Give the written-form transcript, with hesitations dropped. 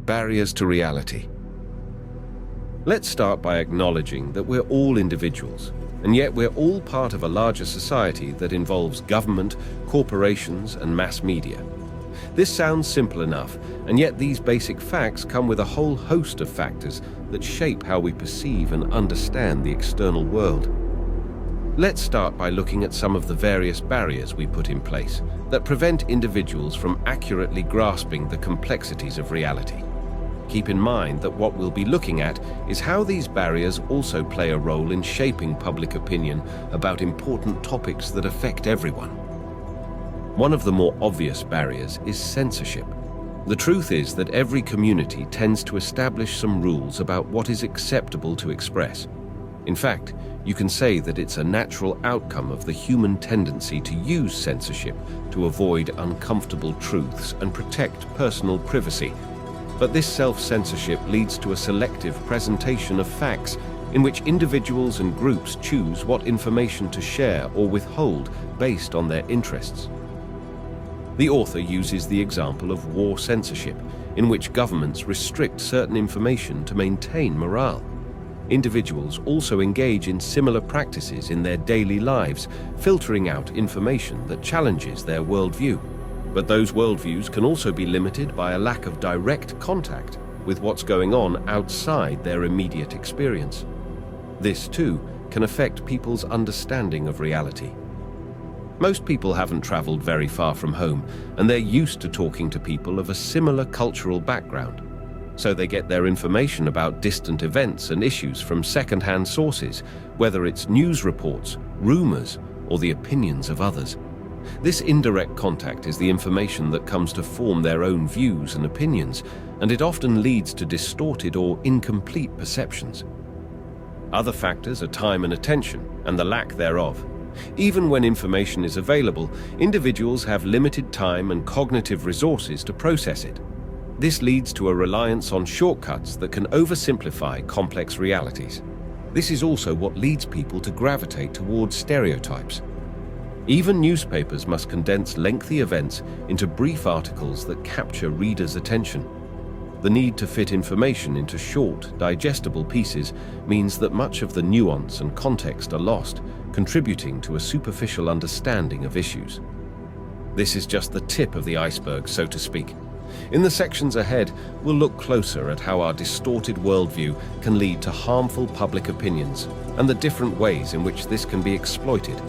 barriers to reality. Let's start by acknowledging that we're all individuals, and yet we're all part of a larger society that involves government, corporations, and mass media. This sounds simple enough, and yet these basic facts come with a whole host of factors that shape how we perceive and understand the external world. Let's start by looking at some of the various barriers we put in place that prevent individuals from accurately grasping the complexities of reality. Keep in mind that what we'll be looking at is how these barriers also play a role in shaping public opinion about important topics that affect everyone. One of the more obvious barriers is censorship. The truth is that every community tends to establish some rules about what is acceptable to express. In fact, you can say that it's a natural outcome of the human tendency to use censorship to avoid uncomfortable truths and protect personal privacy. But this self-censorship leads to a selective presentation of facts in which individuals and groups choose what information to share or withhold based on their interests. The author uses the example of war censorship, in which governments restrict certain information to maintain morale. Individuals also engage in similar practices in their daily lives, filtering out information that challenges their worldview. But those worldviews can also be limited by a lack of direct contact with what's going on outside their immediate experience. This, too, can affect people's understanding of reality. Most people haven't traveled very far from home, and they're used to talking to people of a similar cultural background. So they get their information about distant events and issues from second-hand sources, whether it's news reports, rumors, or the opinions of others. This indirect contact is the information that comes to form their own views and opinions, and it often leads to distorted or incomplete perceptions. Other factors are time and attention, and the lack thereof. Even when information is available, individuals have limited time and cognitive resources to process it. This leads to a reliance on shortcuts that can oversimplify complex realities. This is also what leads people to gravitate towards stereotypes. Even newspapers must condense lengthy events into brief articles that capture readers' attention. The need to fit information into short, digestible pieces means that much of the nuance and context are lost, contributing to a superficial understanding of issues. This is just the tip of the iceberg, so to speak. In the sections ahead, we'll look closer at how our distorted worldview can lead to harmful public opinions and the different ways in which this can be exploited.